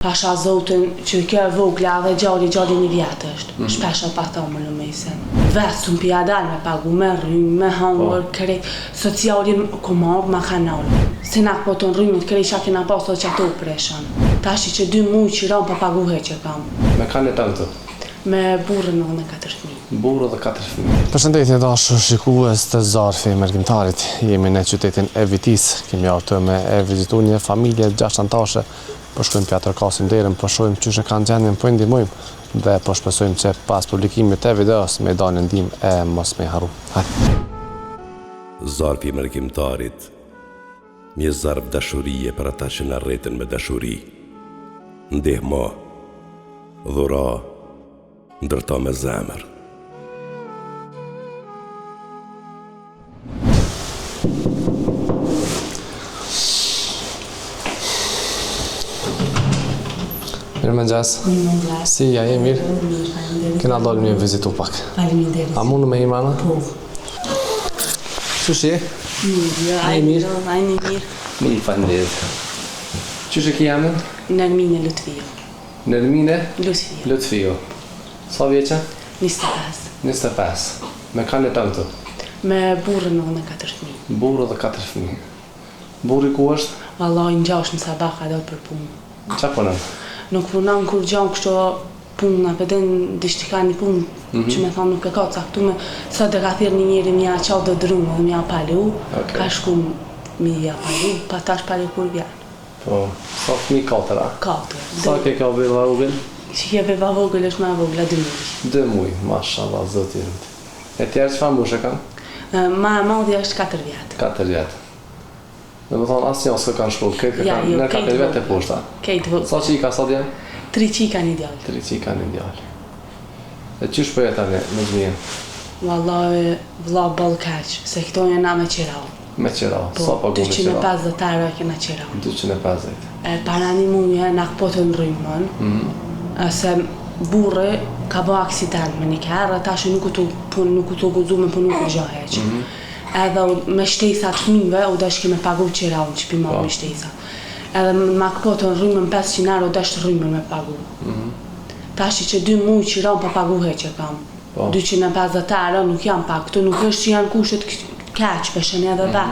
Pasha Zotin që kjo e vogla dhe gjalli 1 vjet është, shpesha pa thomë në mesin. Vesëm pja dal me pagu, me rrymë, me hangër, kërejt, socialin komar ma kanal. Se na po të në rrymit kërejt që kena pasë që ato preshën. Tashi që 2 muj që ram pa pagu që kam. Me kanë e të? Me burën dhe 4 fëmijë. Burë dhe 4 fëmijë. Përshëndetje dashur shikues të Zarfi Mërgjimtarit. Jemi në qytetin e Vitis. Kemi ardhur me e vizitu një familje 6 anëtare. Po shkojmë pjatër kasim derën, po shojmë qyshe kanë gjendjen, po ndihmojmë dhe po shpresojmë që pas publikimit të videos me dalë ndihmë e mos me harru. Zarfi Mërgjimtarit, një zarf dashurie për ata që na rreten me dashuri. Ndihmo, dhura, ndërto me zemër. Mirëmëngjes. Si ja je mirë? Kena dalë një vizitu pak. Faleminderit. A mundu me imana? Po. Qysh je? Mirë, ajë mirë. Mirë, faleminderit. Qysh e ki jamën? Nermine Lutfio. Nermine Lutfio. Lutfio. Sa vjeqe? 25. 25. Me kanë e të? Me burën dhe 4 fëmijë. Burë dhe 4 fëmijë. Burri ku është? Vallai në 6 në sabah ka dalë për punë. Qa punën? Nuk punon kur gjanë kështu punë, na pëden dishti ka një punë që me thonë nuk e ka caktume. Sot e ka thirë një njeri mja qa dhe drumë dhe mja palu, ka shku mja palu, pa tash palu kur vjen. Po, sa fëmijë 4, a? 4. Sa ke ka beba vogël? Që ke beba vogël është ma vogla 2 muj. 2 muj, mashallah, zoti rrit. E tjerë çfarë mbush e kanë? Ma e madhja është 4 vjetë. 4 vjetë. Dhe më thonë, asë një s'ka kanë shkollë, këtë kanë në 4 vjetë e poshta. Kejtë vogël. Sa që i ka sot janë? 3 qika një djallë. 3 që i ka një djallë. E qysh për jetë me gjmien? Vallai, vlla ball kaq, se këto janë na me qirau. Me qirau, sa Po, pagu me qirau? 250 euro kena qirau. 250. Para një muje na po të nrymën, se burri ka bë aksident me një kërë, tash nuk u të guzu me punu kur gjo heq. Edhe me shtesa të fëmijëve u dash me pagu qirau në qëpi ma me shtesa. Edhe ma këpo të nrymën 500 euro u dash të rrymën me pagu. Tash që 2 muj qirau pa pagu heq e kam. 250 euro nuk janë pak, këtu nuk është që janë kushet keq, peshen edhe dhe.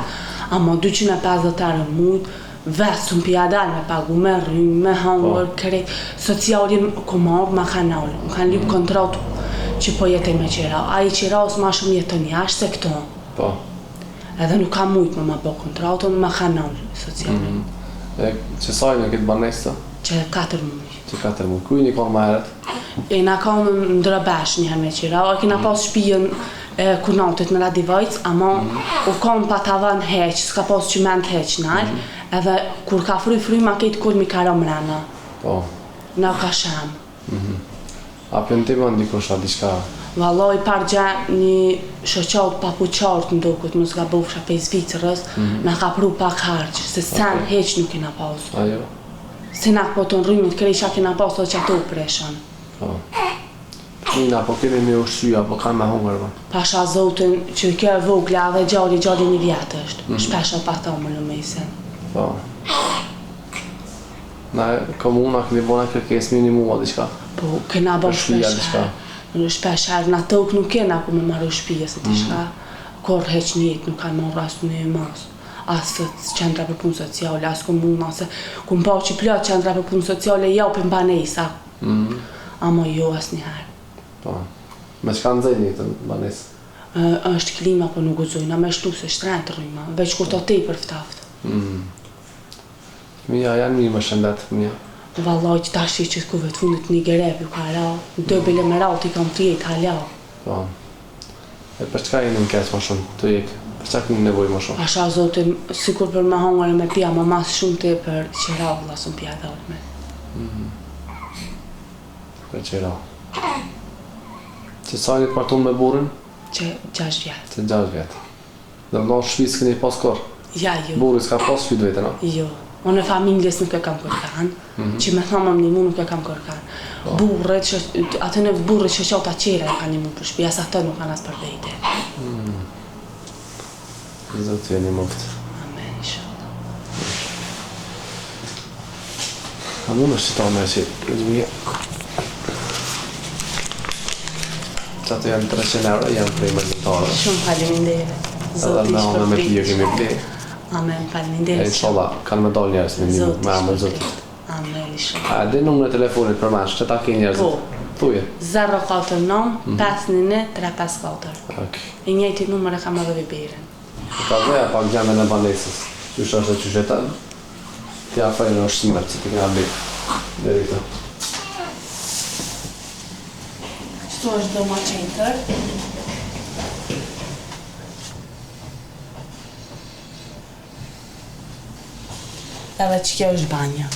Ama 250 euro muj, vesëm pja dal me pagu, me rrymë, me hangër, kërejt, socialin komar ma kanal, më kanë lip kontratu që po jetej me qirau. A i qirau s'ma shumë jetën jashtë se këto. Po. Edhe nuk ka mujt me ma po kontratën, ma kanal socialin. E që sajnë e këtë banes të? Që 4 muj. Që 4 muj. Kuj një konë ma heret? E na ka në ndrëbesh njëherë me qirau, e kena pas shpijen kurnatit me radivajc, ama u kam pa tavan heq, s'ka pas qyment heq nalë, edhe kur ka fry ma kejtë kur mi karo mrena. Po. Na ka shem. A për në tema ndikosha diçka? Vallai par gja një shoqat papuqart ndokut, mos ka bofsha pej Zvicrës, na ka pru pak harq, se sen heq nuk kena pas. Ajo? Se na po të nrymit krej qa kena pas që ato preshën. Po. Nina, po kemi me ushqyja, po kanë me hungër, po. Pasha Zotin që kjo e vogla dhe gjalli 1 vjet është, shpesha pa thomë në mesin. Po. Na komuna këni bona kërkes minimuma diçka? Po, kena bo Shpija diçka? shpesher, na tokë nuk kena ku me marru shpija se diçka. Kor heq njët nuk kanë marru asë një mas. Asë qendra për punë sociale, asë komuna, se ku më pa që plot qendra për punë sociale japin banesa. Ama jo asë njëherë. Po. Me qka nëzëjnë një të banes? është klima po nuk guzojna, me shtu se shtrejnë rryma, veç kur të tej për ftaft. Mija, janë mirë më shëndet, mija. Vallaj që tashi që kuve të fundit një gereb ju ka ra, në bile me ra t'i kam t'jet halja. Po. E për çka jeni në keq më shumë, të jek? Për çka keni nevojë më shumë? Asha zotin, sikur për me hangër e me pja, ma mas shumë të për qera valla së pja dhalë me. Për qera. Që sajnit martun me burin? Që 6 vjetë. Që 6 vjetë. Dhe më shpi s'keni pas kor? Ja, jo. Burin s'ka pas shpit vete, no? Jo. Unë e familjes nuk e kam kërkan, që me thamë një mu nuk e kam kërkan. Burret, atë në burret që qota qera e ka një mu për shpi, asë atë nuk kanë asë për vete. Zotë jeni moftë. Amen, inshallah. A mund është që ta me si rëzumje. Që ato janë 300 euro, janë prej mërgjimtare. Shumë faleminderit. Edhe me anë me pije kemi ble. Amen, faleminderit. Inshallah, kanë me dal njerës me ndimu, me amën Zotit. Amen, shumë. A di numër e telefonit për mash, që ta ke njerëzit? Po. Thuje. 049 511 354. Ok. I njëjti numër e kam edhe Viberin. Ka dheja pak gjeme në banesës. Qysh është e qyshetan? Tja fajnë është simet, që ti këna blik. Deri këta. Kështu është doma qenëtër. Edhe që kjo është banja.